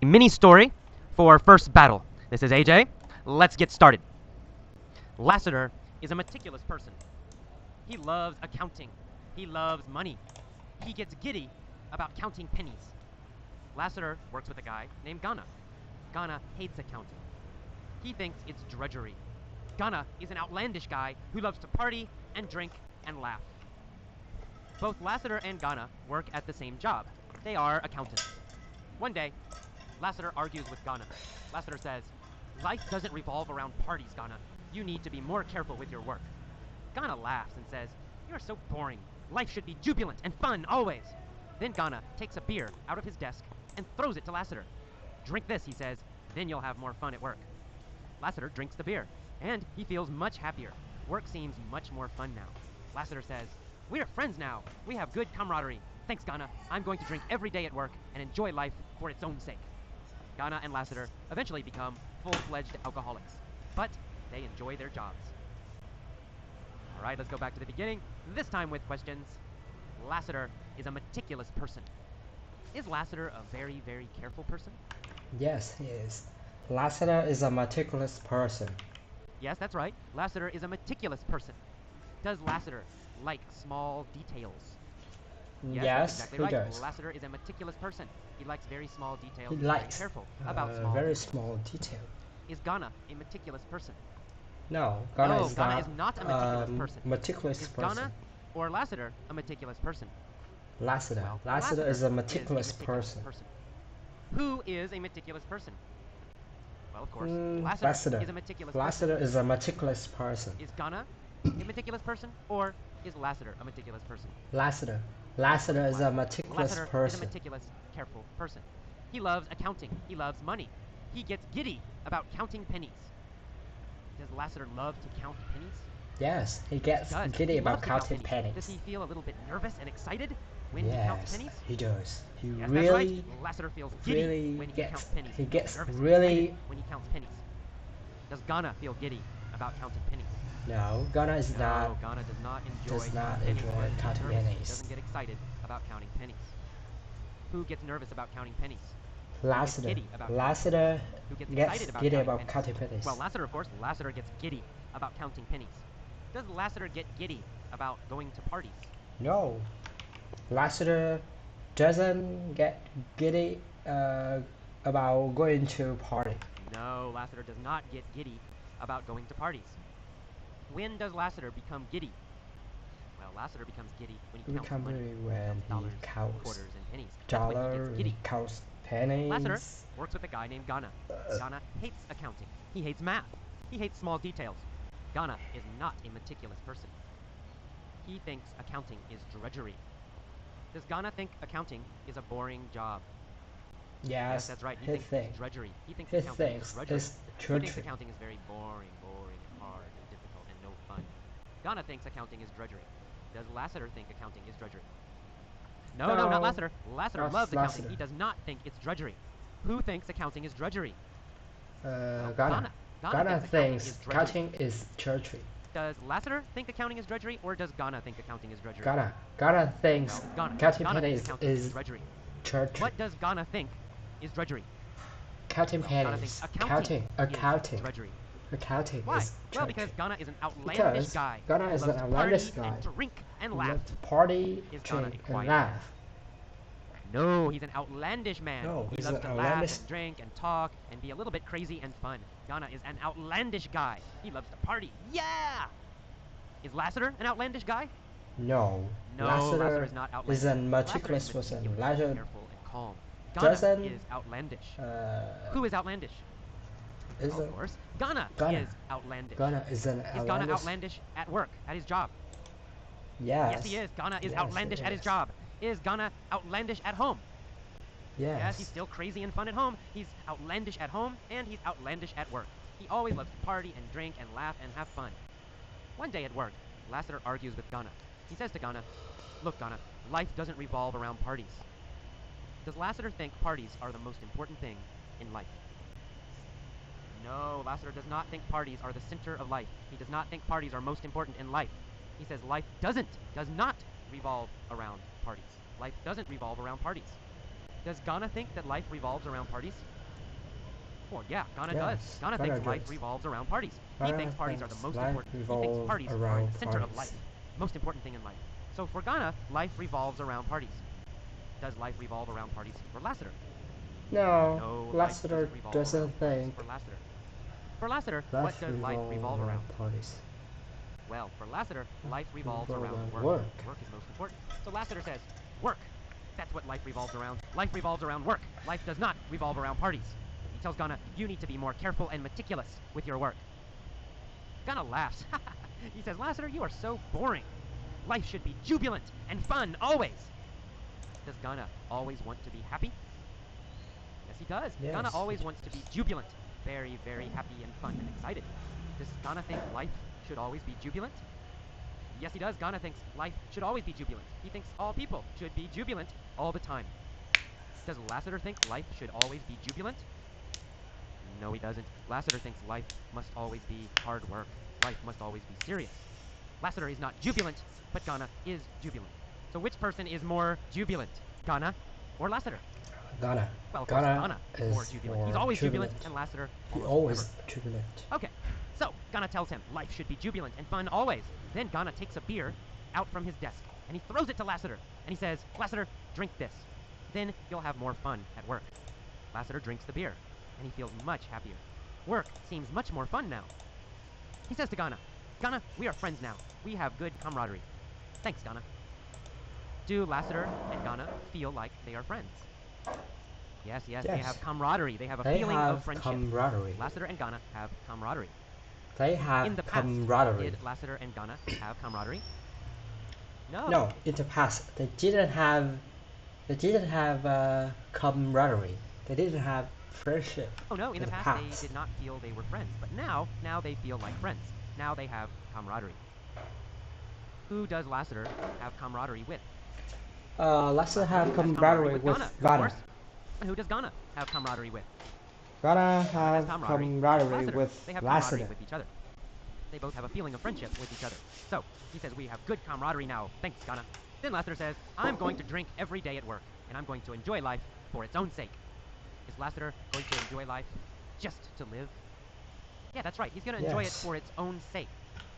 Mini story for first battle. This is AJ. Let's get started. Lassiter is a meticulous person. He loves accounting. He loves money. He gets giddy about counting pennies. Lassiter works with a guy named Ghana. Ghana hates accounting. He thinks it's drudgery. Ghana is an outlandish guy who loves to party and drink and laugh. Both Lassiter and Ghana work at the same job. They are accountants. One day, Lassiter argues with Ghana. Lassiter says, "Life doesn't revolve around parties, Ghana. You need to be more careful with your work." Ghana laughs and says, "You're so boring. Life should be jubilant and fun always." Then Ghana takes a beer out of his desk and throws it to Lassiter. "Drink this," he says, "then you'll have more fun at work." Lassiter drinks the beer, and he feels much happier. Work seems much more fun now. Lassiter says, "We're friends now. We have good camaraderie. Thanks, Ghana. I'm going to drink every day at work and enjoy life for its own sake." Ghana and Lassiter eventually become full-fledged alcoholics, but they enjoy their jobs. All right, let's go back to the beginning, this time with questions. Lassiter is a meticulous person. Is Lassiter a very, very careful person? Yes, he is. Lassiter is a meticulous person. Yes, that's right. Lassiter is a meticulous person. Does Lassiter like small details? Yes, that's exactly he right. does. Lassiter is a meticulous person. He likes very small details. He He's likes very careful about small very details. small detail. Is Ghana a meticulous person? No, Ghana is Ghana not is not a meticulous person. meticulous Is person. Ghana or Lassiter a meticulous person? Lassiter. Well, Lassiter is a meticulous person. Who is a meticulous person? Well, of course, Lassiter. is a meticulous Lassiter person. is a meticulous person. Is Ghana a meticulous person, or is Lassiter a meticulous person? Lassiter. Lassiter is a meticulous Lassiter person. is a meticulous, careful person. He loves accounting. He loves money. He gets giddy about counting pennies. Does Lassiter love to count pennies? Yes, he gets giddy He about loves to count counting pennies. Does he feel a little bit nervous and excited when he counts Yes, pennies? he does. He Yes, that's really, right. Lassiter feels giddy really when he gets. counts pennies. He gets Nervous and really. excited when he counts pennies. Does Ghana feel giddy about counting pennies? No, Ghana is not. No, Ghana does not enjoy Does not counting enjoy pennies. He counting gets nervous. He pennies. doesn't get excited about counting pennies. Who gets nervous about counting pennies? Lassiter. Giddy about Lassiter Who gets gets excited about giddy counting about pennies? counting pennies. Well, Lassiter, of course, Lassiter gets giddy about counting pennies. Does Lassiter get giddy about going to parties? No, Lassiter doesn't get giddy about going to party. No, Lassiter does not get giddy about going to parties. When does Lassiter become giddy? Well, Lassiter becomes giddy when he counts money. When Dollars, he counts quarters, and pennies. That's when he dollar, gets he giddy. counts pennies. Lassiter works with a guy named Ghana. Ghana hates accounting. He hates math. He hates small details. Ghana is not a meticulous person. He thinks accounting is drudgery. Does Ghana think accounting is a boring job? Yes, that's right. He he thinks thinks. it's drudgery. He thinks He accounting thinks is drudgery. it's He thinks drudgery. accounting is very boring and hard and difficult and no fun. Ghana thinks accounting is drudgery. Does Lassiter think accounting is drudgery? No, not Lassiter. Lassiter loves accounting. He does not think it's drudgery. Who thinks accounting is drudgery? Ghana. Ghana thinks accounting is drudgery. Does Lassiter think accounting is drudgery, or does Ghana think accounting is drudgery? Ghana thinks No, counting Ghana pennies thinks accounting is drudgery. drudgery. What does Ghana think is drudgery? Counting Ghana pennies. thinks accounting Accounting. is drudgery. Accounting Why? is Well, drudgery. because Ghana is an outlandish Because guy. Ghana He is loves an to outlandish party guy. and drink and He laugh. loves to party, Is Ghana drink, a and quiet laugh. No, he's an outlandish man. No, he he's loves an to laugh outlandish- and drink and talk and be a little bit crazy and fun. Ghana is an outlandish guy. He loves to party. Yeah! Is Lassiter an outlandish guy? No, No, Lassiter is not outlandish. is a meticulous Lassiter is person. meticulous, Lassiter careful and calm. Ghana doesn't, is outlandish. Who is outlandish? is Of course, Ghana is outlandish. Ghana is an Is Ghana outlandish at work, at his job? Yes. Yes, he is. Ghana is Yes, outlandish he at his is. job. Is Ghana outlandish at home? Yes. Yes, he's still crazy and fun at home. He's outlandish at home, and he's outlandish at work. He always loves to party and drink and laugh and have fun. One day at work, Lassiter argues with Ghana. He says to Ghana, "Look, Ghana, life doesn't revolve around parties." Does Lassiter think parties are the most important thing in life? No, Lassiter does not think parties are the center of life. He does not think parties are most important in life. He says life does not revolve around parties. Life doesn't revolve around parties. Does Ghana think that life revolves around parties? Well, yeah, Ghana does. Yes, Ghana Ghana thinks life does. revolves around parties. He Ghana thinks parties are the thinks most life important. He thinks revolves parties are in around the center of parties. life. Most important thing in life. So for Ghana, life revolves around parties. Does life revolve around parties for Lassiter? No, No, life Lassiter doesn't revolve doesn't around parties think for Lassiter. For Lassiter, life what does life revolve around? parties. Well, for Lassiter, life revolves around work. Work. Work is most important. So Lassiter says, work. That's what life revolves around. Life revolves around work. Life does not revolve around parties. He tells Ghana, you need to be more careful and meticulous with your work. Ghana laughs. He says, Lassiter, you are so boring. Life should be jubilant and fun always. Does Ghana always want to be happy? Yes, he does. Yes, Ghana always wants to be jubilant. Very, very happy and fun and excited. Does Ghana think life should always be jubilant? Yes, he does. Ghana thinks life should always be jubilant. He thinks all people should be jubilant all the time. Does Lassiter think life should always be jubilant? No, he doesn't. Lassiter thinks life must always be hard work. Life must always be serious. Lassiter is not jubilant, but Ghana is jubilant. So which person is more jubilant, Ghana or Lassiter? Ghana. Well, of course, Ghana Ghana is more jubilant. He's more always jubilant, jubilant. and Lassiter He almost always never. jubilant. Okay, so Ghana tells him life should be jubilant and fun always. Then Ghana takes a beer out from his desk, and he throws it to Lassiter, and he says, Lassiter, drink this. Then you'll have more fun at work. Lassiter drinks the beer, and he feels much happier. Work seems much more fun now. He says to Ghana, Ghana, we are friends now. We have good camaraderie. Thanks, Ghana. Do Lassiter and Ghana feel like they are friends? Yes, they Yes. have camaraderie. They have a They feeling have of friendship. camaraderie. Lassiter and Ghana have camaraderie. They have In the past, camaraderie. did Lassiter and Ghana have camaraderie? No. No, in the past they didn't have camaraderie. They didn't have friendship. Oh no, in the past they did not feel they were friends, but now they feel like friends. Now they have camaraderie. Who does Lassiter have camaraderie with? Lassiter have has camaraderie with of Ghana. course. And who does Ghana have camaraderie with? Ghana Has have camaraderie Lassiter. with They have camaraderie Lassiter. with each other. They both have a feeling of friendship with each other. So, he says, we have good camaraderie now. Thanks, Ghana. Then Lassiter says, I'm going to drink every day at work, and I'm going to enjoy life for its own sake. Is Lassiter going to enjoy life just to live? Yeah, that's right. He's going to enjoy it for its own sake.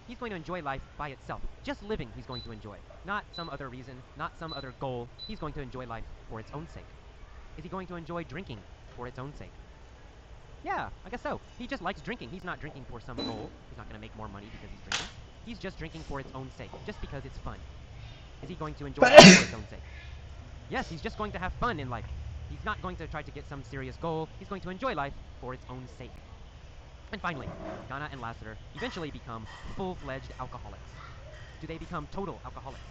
He's going to enjoy life by itself. Just living he's going to enjoy. Not some other reason, not some other goal. He's going to enjoy life for its own sake. Is he going to enjoy drinking for its own sake? Yeah, I guess so. He just likes drinking. He's not drinking for some goal. He's not going to make more money because he's drinking. He's just drinking for its own sake, just because it's fun. Is he going to enjoy life for its own sake? Yes, he's just going to have fun in life. He's not going to try to get some serious goal. He's going to enjoy life for its own sake. And finally, Ghana and Lassiter eventually become full-fledged alcoholics. Do they become total alcoholics?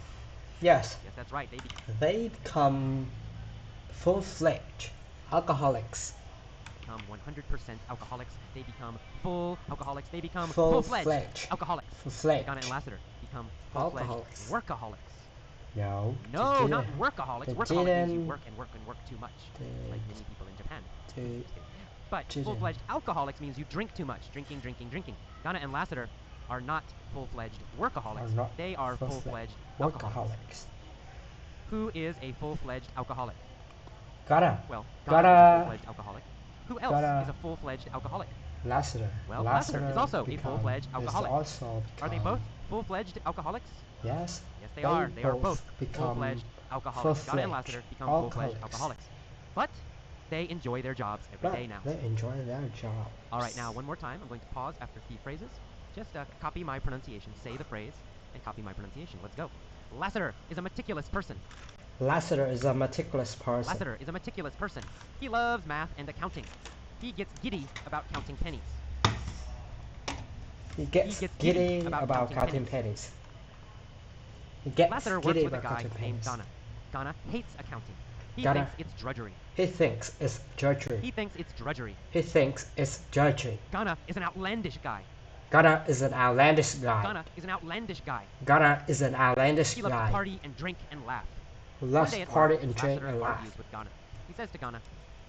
Yes. Yes, that's right. They become full-fledged alcoholics. Become 100% alcoholics. They become full alcoholics. They become Full-fledged alcoholics. Full-fledged. Ghana and Lassiter become full-fledged Alcoholics. workaholics. No. No, they not didn't. workaholics. They Workaholic means you didn't- work and work and work too much, like many people in Japan. They But didn't. full-fledged alcoholics means you drink too much. Drinking, drinking, drinking. Ghana and Lassiter are not full-fledged workaholics. Are not They are full-fledged alcoholics. workaholics. Who is a full-fledged alcoholic? Ghana. Well, Ghana- Ghana is a full-fledged alcoholic. Who else Ghana- is a full-fledged alcoholic? Lassiter. Well, Lassiter is also a full-fledged is alcoholic. also Are they become- both full-fledged alcoholics? Yes. Yes, they are. They are both become full-fledged alcoholics. Ghana and Lassiter full-fledged become full-fledged alcoholics. alcoholics. But they enjoy their jobs every But day now. they enjoy their job. All right, now one more time. I'm going to pause after key phrases. Just copy my pronunciation. Say the phrase and copy my pronunciation. Let's go. Lassiter is a meticulous person. Lassiter is a meticulous person. Lassiter is a meticulous person. He loves math and accounting. He gets giddy about counting pennies. He gets giddy about counting pennies. He gets Lassiter works giddy with a about guy counting named pennies. Ghana. Ghana hates accounting. He Ghana- thinks it's drudgery. He thinks it's drudgery. He thinks it's drudgery. He thinks it's drudgery. Ghana is an outlandish guy. Ghana is an outlandish guy. Ghana is an outlandish guy. Ghana is an outlandish He loves to guy. party and drink and laugh. Who One loves day to at party work, and drink Lassiter and laugh. argues with Ghana. He says to Ghana,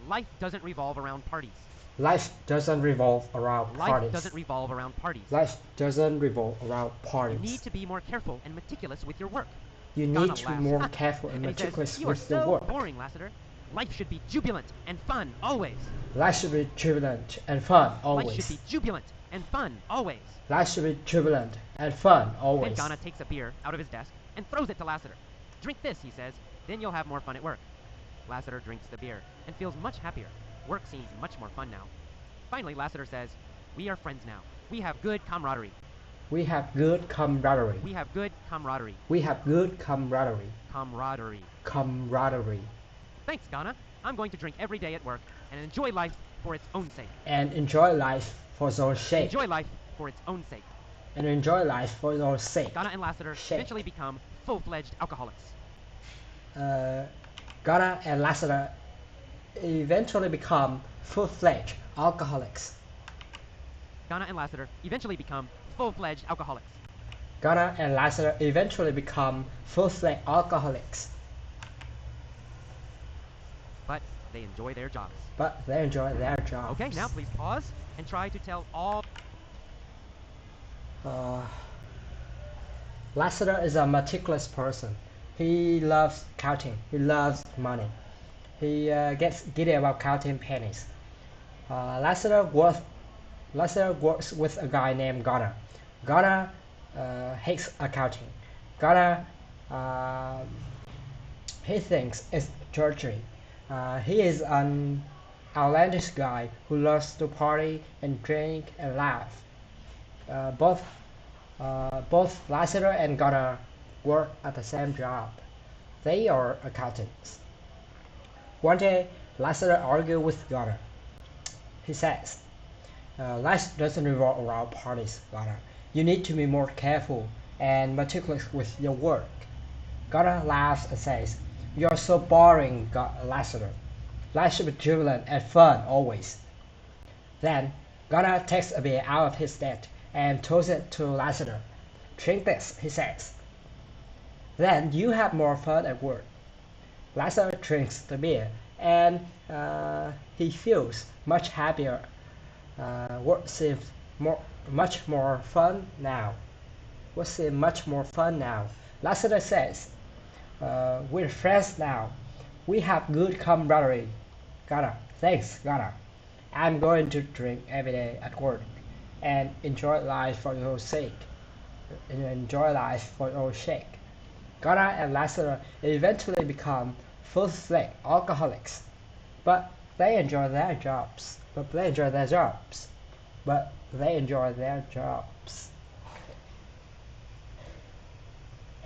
life doesn't revolve around parties. Life doesn't revolve around Life parties. doesn't revolve around parties. Life doesn't revolve around parties. You need to be more careful and meticulous with your work. You Ghana need to be laughs. more careful and And he says, meticulous you are with the so work. boring, Lassiter. Life should be jubilant and fun always. Life should be jubilant and fun always. Life should be jubilant and fun always. Life should be jubilant and fun Then always. Ghana takes a beer out of his desk and throws it to Lassiter. Drink this, he says, then you'll have more fun at work. Lassiter drinks the beer and feels much happier. Work seems much more fun now. Finally, Lassiter says, we are friends now. We have good camaraderie. We have good camaraderie. We have good camaraderie. We have good camaraderie. Camaraderie. Camaraderie. Thanks, Ghana. I'm going to drink every day at work and enjoy life for its own sake. And enjoy life for its own sake. Enjoy life for its own sake. And enjoy life for its own sake. Ghana and Lassiter Shake. eventually become full-fledged alcoholics. Ghana and Lassiter eventually become full-fledged alcoholics. Ghana and Lassiter eventually become full-fledged alcoholics. Ghana and Lassiter eventually become full-fledged alcoholics. But they enjoy their jobs. But they enjoy their jobs. Okay, now please pause and try to tell all... Lassiter is a meticulous person. He loves counting. He loves money. He gets giddy about counting pennies. Lassiter works with a guy named Ghana. Ghana hates accounting. Ghana he thinks it's drudgery. He is an outlandish guy who loves to party and drink and laugh. Both Lassiter and Ghana work at the same job. They are accountants. One day, Lassiter argued with Ghana. He says, life doesn't revolve around parties, Ghana. You need to be more careful and meticulous with your work. Ghana laughs and says, you're so boring, Lassiter. Life should be jubilant and fun always. Then, Ghana takes a beer out of his desk and throws it to Lassiter. Drink this, he says. Then you have more fun at work. Lassiter drinks the beer and he feels much happier. Work seems much more fun now. Work seems much more fun now. Lassiter says, we're friends now. We have good camaraderie. Ghana, thanks, Ghana. I'm going to drink every day at work and enjoy life for your sake. Enjoy life for your sake. Ghana and Lassiter eventually become full-fledged alcoholics, but they enjoy their jobs. But they enjoy their jobs.